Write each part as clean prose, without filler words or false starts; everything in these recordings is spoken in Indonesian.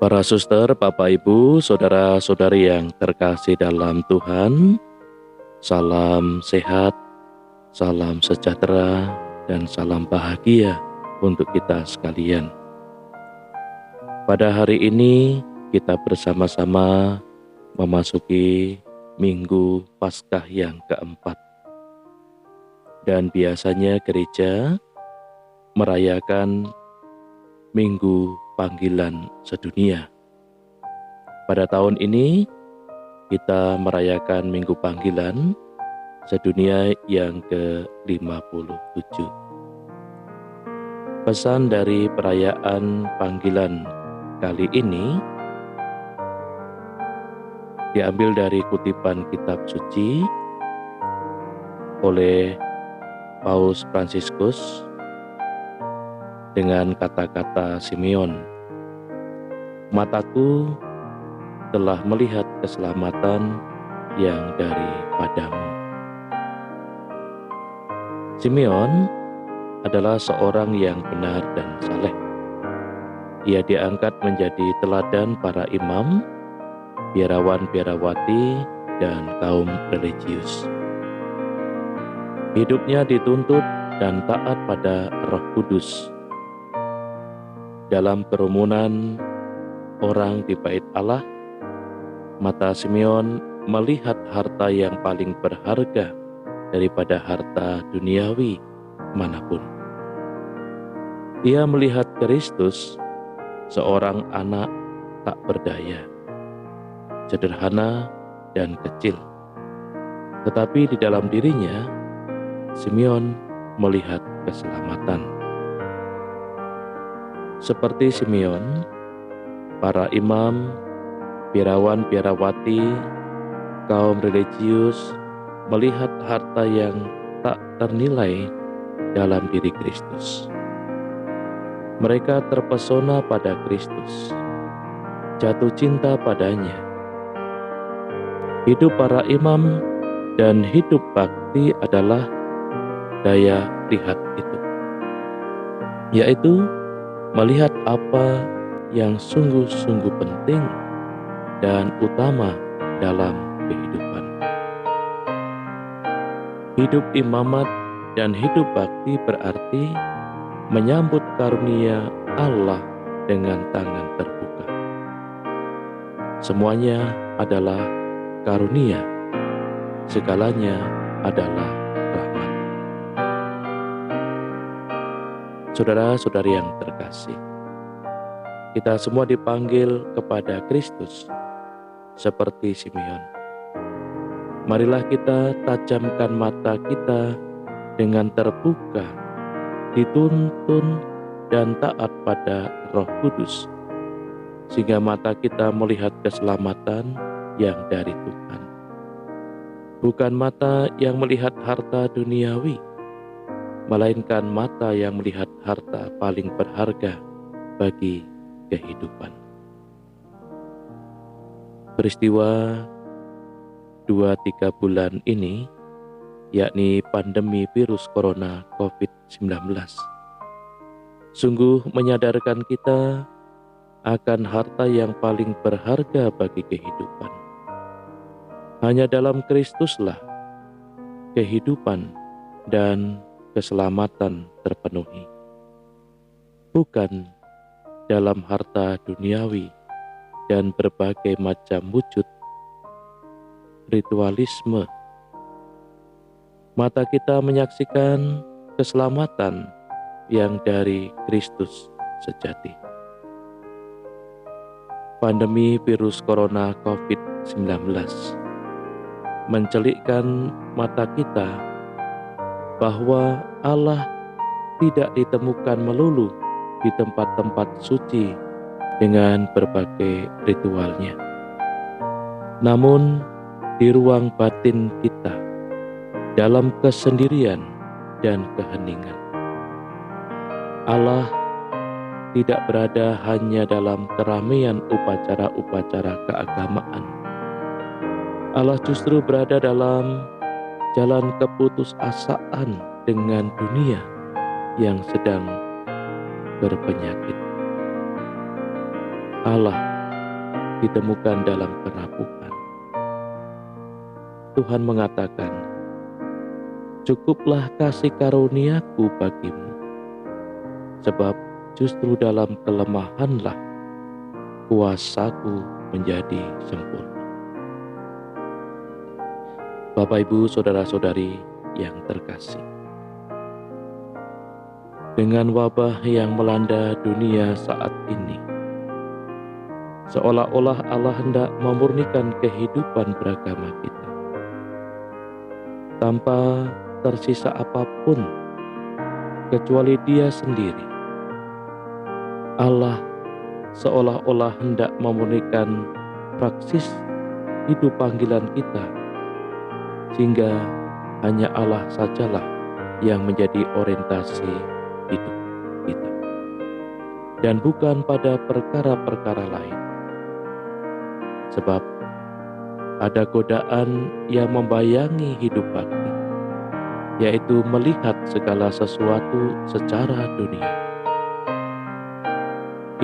Para suster, Bapak Ibu, saudara-saudari yang terkasih dalam Tuhan, salam sehat, salam sejahtera, dan salam bahagia untuk kita sekalian. Pada hari ini kita bersama-sama memasuki Minggu Paskah yang keempat. Dan biasanya gereja merayakan Minggu Panggilan Sedunia. Pada tahun ini kita merayakan Minggu Panggilan Sedunia yang ke-57. Pesan dari perayaan panggilan kali ini diambil dari kutipan kitab suci oleh Paus Fransiskus dengan kata-kata Simeon, "Mataku telah melihat keselamatan yang daripadamu." Simeon adalah seorang yang benar dan saleh. Ia diangkat menjadi teladan para imam, biarawan-biarawati, dan kaum religius. Hidupnya dituntut dan taat pada Roh Kudus. Dalam kerumunan orang di bait Allah, mata Simeon melihat harta yang paling berharga daripada harta duniawi manapun. Ia melihat Kristus, seorang anak tak berdaya, sederhana dan kecil. Tetapi di dalam dirinya, Simeon melihat keselamatan. Seperti Simeon, para imam, biarawan-biarawati, kaum religius melihat harta yang tak ternilai dalam diri Kristus. Mereka terpesona pada Kristus, jatuh cinta padanya. Hidup para imam dan hidup bakti adalah daya lihat itu, yaitu melihat apa yang sungguh-sungguh penting dan utama dalam kehidupan. Hidup imamat dan hidup bakti berarti menyambut karunia Allah dengan tangan terbuka. Semuanya adalah karunia, segalanya adalah rahmat. Saudara-saudari yang terkasih, kita semua dipanggil kepada Kristus seperti Simeon. Marilah kita tajamkan mata kita dengan terbuka, dituntun dan taat pada Roh Kudus, sehingga mata kita melihat keselamatan yang dari Tuhan. Bukan mata yang melihat harta duniawi, melainkan mata yang melihat harta paling berharga bagi kehidupan. Peristiwa 2-3 bulan ini, yakni pandemi virus corona COVID-19, sungguh menyadarkan kita akan harta yang paling berharga bagi kehidupan. Hanya dalam Kristuslah kehidupan dan keselamatan terpenuhi, bukan dalam harta duniawi dan berbagai macam wujud ritualisme. Mata kita menyaksikan keselamatan yang dari Kristus sejati. Pandemi virus corona COVID-19 mencelikkan mata kita bahwa Allah tidak ditemukan melulu di tempat-tempat suci dengan berbagai ritualnya, namun di ruang batin kita, dalam kesendirian dan keheningan. Allah tidak berada hanya dalam keramaian upacara-upacara keagamaan. Allah justru berada dalam jalan keputusasaan dengan dunia yang sedang berpenyakit. Allah ditemukan dalam kerapuhan. Tuhan mengatakan, "Cukuplah kasih karuniaku bagimu, sebab justru dalam kelemahanlah kuasaku menjadi sempurna." Bapak, Ibu, saudara-saudari yang terkasih, dengan wabah yang melanda dunia saat ini, seolah-olah Allah hendak memurnikan kehidupan beragama kita. Tanpa tersisa apapun kecuali Dia sendiri, Allah seolah-olah hendak memurnikan praksis hidup panggilan kita, sehingga hanya Allah sajalah yang menjadi orientasi hidup kita, dan bukan pada perkara-perkara lain. Sebab ada godaan yang membayangi hidup bakti, yaitu melihat segala sesuatu secara dunia.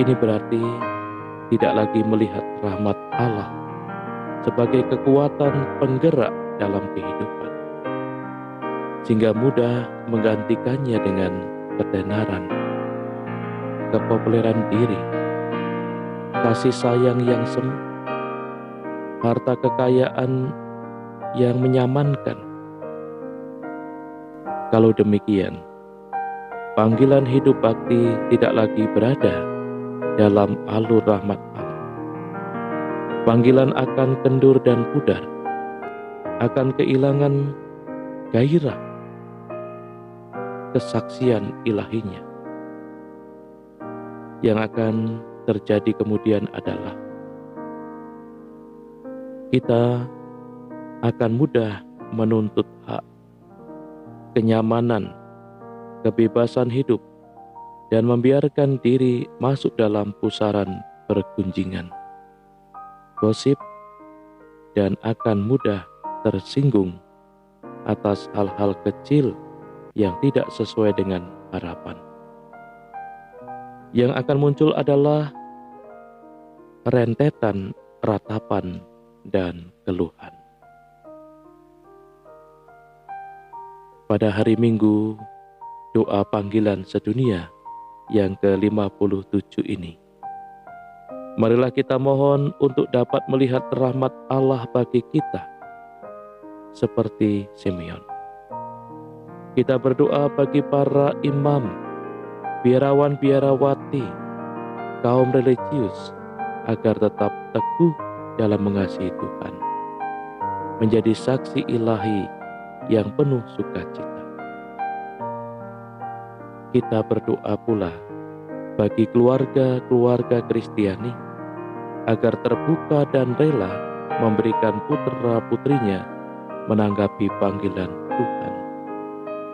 Ini berarti tidak lagi melihat rahmat Allah sebagai kekuatan penggerak dalam kehidupan, sehingga mudah menggantikannya dengan ketenaran, kepopuleran diri, kasih sayang yang semu, harta kekayaan yang menyamankan. Kalau demikian, panggilan hidup bakti tidak lagi berada dalam alur rahmat Allah. Panggilan akan kendur dan pudar, akan kehilangan gairah kesaksian ilahinya. Yang akan terjadi kemudian adalah kita akan mudah menuntut hak, kenyamanan, kebebasan hidup, dan membiarkan diri masuk dalam pusaran pergunjingan, gosip, dan akan mudah tersinggung atas hal-hal kecil yang tidak sesuai dengan harapan. Yang akan muncul adalah rentetan ratapan dan keluhan. Pada hari Minggu, doa panggilan sedunia yang ke-57 ini, marilah kita mohon untuk dapat melihat rahmat Allah bagi kita seperti Simeon. Kita berdoa bagi para imam, biarawan-biarawati, kaum religius, agar tetap teguh dalam mengasihi Tuhan, menjadi saksi ilahi yang penuh sukacita. Kita berdoa pula bagi keluarga-keluarga Kristiani, agar terbuka dan rela memberikan putra-putrinya menanggapi panggilan Tuhan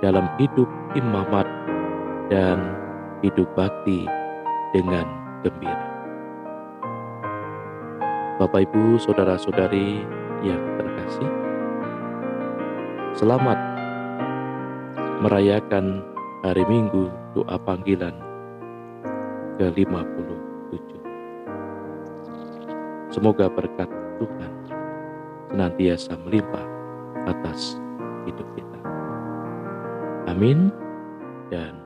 dalam hidup imamat dan hidup bakti dengan gembira. Bapak, Ibu, saudara-saudari yang terkasih, selamat merayakan hari Minggu doa panggilan ke-57. Semoga berkat Tuhan senantiasa melimpah atas hidup kita. Amin dan